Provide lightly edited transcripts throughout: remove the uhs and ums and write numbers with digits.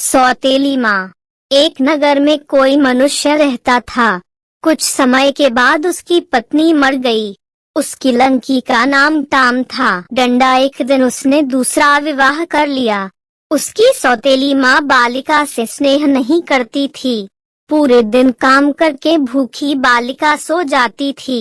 सौतेली माँ। एक नगर में कोई मनुष्य रहता था। कुछ समय के बाद उसकी पत्नी मर गई। उसकी लड़की का नाम टाम था। डंडा एक दिन उसने दूसरा विवाह कर लिया। उसकी सौतेली माँ बालिका से स्नेह नहीं करती थी। पूरे दिन काम करके भूखी बालिका सो जाती थी।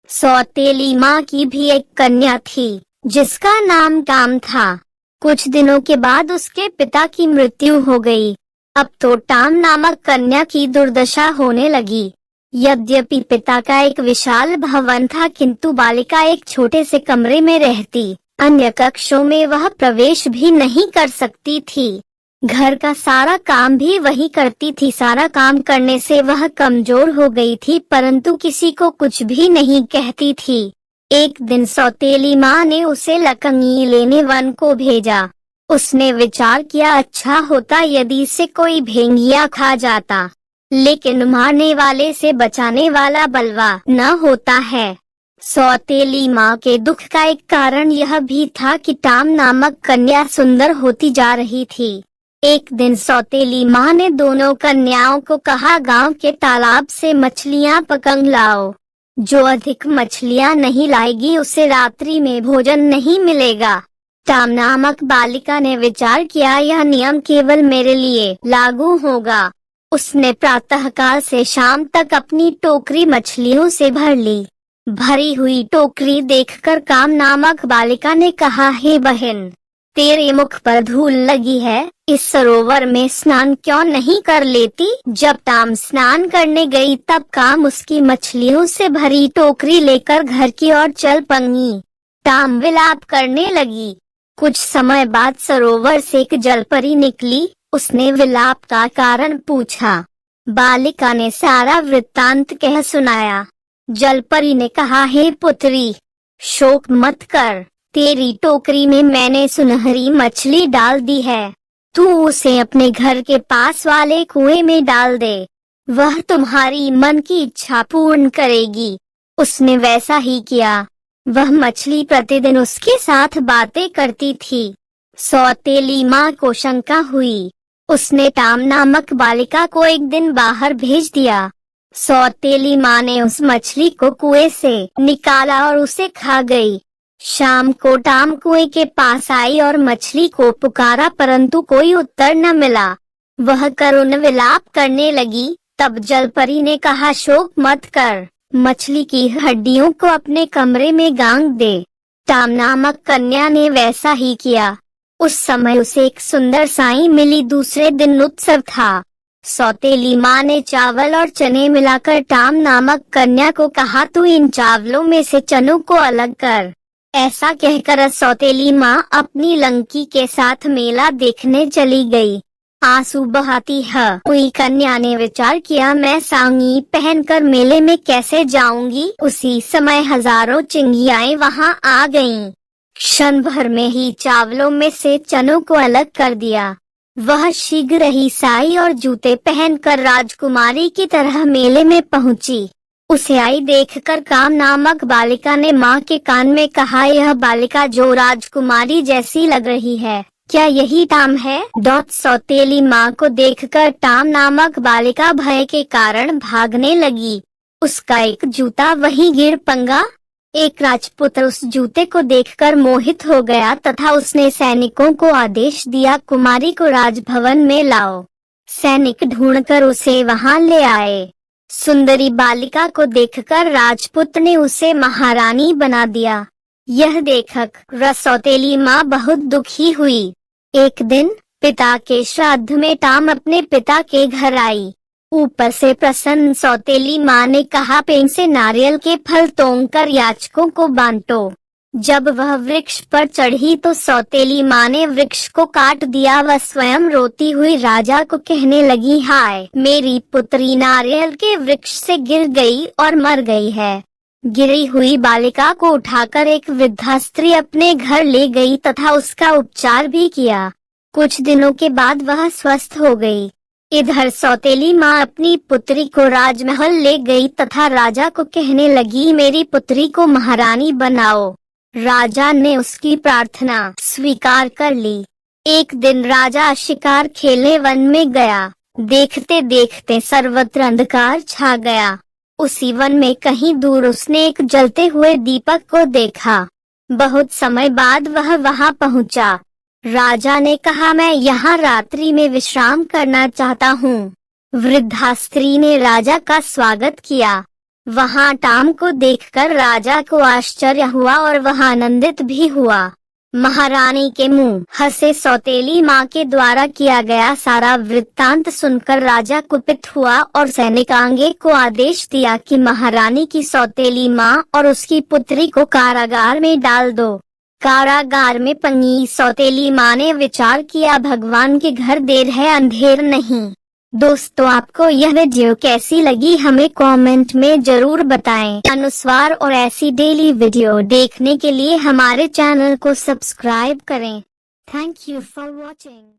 सौतेली माँ की भी एक कन्या थी जिसका नाम टाम था। कुछ दिनों के बाद उसके पिता की मृत्यु हो गई। अब तो टाम नामक कन्या की दुर्दशा होने लगी। यद्यपि पिता का एक विशाल भवन था, किंतु बालिका एक छोटे से कमरे में रहती। अन्य कक्षों में वह प्रवेश भी नहीं कर सकती थी। घर का सारा काम भी वही करती थी। सारा काम करने से वह कमजोर हो गई थी, परंतु किसी को कुछ भी नहीं कहती थी। एक दिन सौतेली माँ ने उसे लकंगी लेने वन को भेजा। उसने विचार किया, अच्छा होता यदि इसे कोई भेड़िया खा जाता, लेकिन मारने वाले से बचाने वाला बलवा न होता है। सौतेली माँ के दुख का एक कारण यह भी था कि टाम नामक कन्या सुंदर होती जा रही थी। एक दिन सौतेली माँ ने दोनों कन्याओं को कहा, गांव के तालाब से मछलियाँ पकड़ लाओ। जो अधिक मछलियाँ नहीं लाएगी उसे रात्रि में भोजन नहीं मिलेगा। टाम नामक बालिका ने विचार किया, यह नियम केवल मेरे लिए लागू होगा। उसने प्रातःकाल से शाम तक अपनी टोकरी मछलियों से भर ली। भरी हुई टोकरी देखकर काम नामक बालिका ने कहा, हे बहन, तेरे मुख पर धूल लगी है, इस सरोवर में स्नान क्यों नहीं कर लेती। जब टाम स्नान करने गई तब काम उसकी मछलियों से भरी टोकरी लेकर घर की ओर चल पड़ी। टाम विलाप करने लगी। कुछ समय बाद सरोवर से एक जलपरी निकली। उसने विलाप का कारण पूछा। बालिका ने सारा वृत्तांत कह सुनाया। जलपरी ने कहा, हे पुत्री, शोक मत कर, तेरी टोकरी में मैंने सुनहरी मछली डाल दी है। तू उसे अपने घर के पास वाले कुएं में डाल दे, वह तुम्हारी मन की इच्छा पूर्ण करेगी। उसने वैसा ही किया। वह मछली प्रतिदिन उसके साथ बातें करती थी। सौतेली माँ को शंका हुई। उसने टाम नामक बालिका को एक दिन बाहर भेज दिया। सौतेली माँ ने उस मछली को कुएं से निकाला और उसे खा गई। शाम को टाम कुएं के पास आई और मछली को पुकारा, परंतु कोई उत्तर न मिला। वह करुण विलाप करने लगी। तब जलपरी ने कहा, शोक मत कर, मछली की हड्डियों को अपने कमरे में गांग दे। टाम नामक कन्या ने वैसा ही किया। उस समय उसे एक सुंदर साई मिली। दूसरे दिन उत्सव था। सौतेली माँ ने चावल और चने मिलाकर टाम नामक कन्या को कहा, तू इन चावलों में से चनों को अलग कर। ऐसा कहकर सौतेली माँ अपनी लड़की के साथ मेला देखने चली गई। आंसू बहाती हुई कन्या ने विचार किया, मैं साड़ी पहनकर मेले में कैसे जाऊंगी। उसी समय हजारों चिंगियाएं वहां आ गईं। क्षण भर में ही चावलों में से चनों को अलग कर दिया। वह शीघ्र ही साड़ी और जूते पहनकर राजकुमारी की तरह मेले में पहुंची। उसे आई देखकर काम नामक बालिका ने माँ के कान में कहा, यह बालिका जो राजकुमारी जैसी लग रही है, क्या यही टाम है। सौतेली माँ को देखकर टाम नामक बालिका भय के कारण भागने लगी। उसका एक जूता वहीं गिर पड़ा। एक राजपुत्र उस जूते को देखकर मोहित हो गया तथा उसने सैनिकों को आदेश दिया, कुमारी को राजभवन में लाओ। सैनिक ढूंढकर उसे वहां ले आए। सुंदरी बालिका को देखकर राजपुत्र ने उसे महारानी बना दिया। यह देखकर सौतेली माँ बहुत दुखी हुई। एक दिन पिता के श्राद्ध में टाम अपने पिता के घर आई। ऊपर से प्रसन्न सौतेली माँ ने कहा, पेड़ से नारियल के फल तोड़कर याचकों को बांटो। जब वह वृक्ष पर चढ़ी तो सौतेली माँ ने वृक्ष को काट दिया। वह स्वयं रोती हुई राजा को कहने लगी, हाय, मेरी पुत्री नारियल के वृक्ष से गिर गई और मर गई है। गिरी हुई बालिका को उठाकर एक वृद्धा स्त्री अपने घर ले गई तथा उसका उपचार भी किया। कुछ दिनों के बाद वह स्वस्थ हो गई। इधर सौतेली माँ अपनी पुत्री को राजमहल ले गई तथा राजा को कहने लगी, मेरी पुत्री को महारानी बनाओ। राजा ने उसकी प्रार्थना स्वीकार कर ली। एक दिन राजा शिकार खेलने वन में गया। देखते देखते सर्वत्र अंधकार छा गया। उसी वन में कहीं दूर उसने एक जलते हुए दीपक को देखा। बहुत समय बाद वह वहां पहुंचा। राजा ने कहा, मैं यहाँ रात्रि में विश्राम करना चाहता हूँ। वृद्धा स्त्री ने राजा का स्वागत किया। वहां टाम को देखकर राजा को आश्चर्य हुआ और वह आनंदित भी हुआ। महारानी के मुंह हंसे सौतेली माँ के द्वारा किया गया सारा वृत्तांत सुनकर राजा कुपित हुआ और सैनिकांगे को आदेश दिया कि महारानी की सौतेली माँ और उसकी पुत्री को कारागार में डाल दो। कारागार में पनी सौतेली माँ ने विचार किया, भगवान के घर देर है अंधेर नहीं। दोस्तों, आपको यह वीडियो कैसी लगी हमें कमेंट में जरूर बताएं। अनुस्वार और ऐसी डेली वीडियो देखने के लिए हमारे चैनल को सब्सक्राइब करें। Thank you for watching.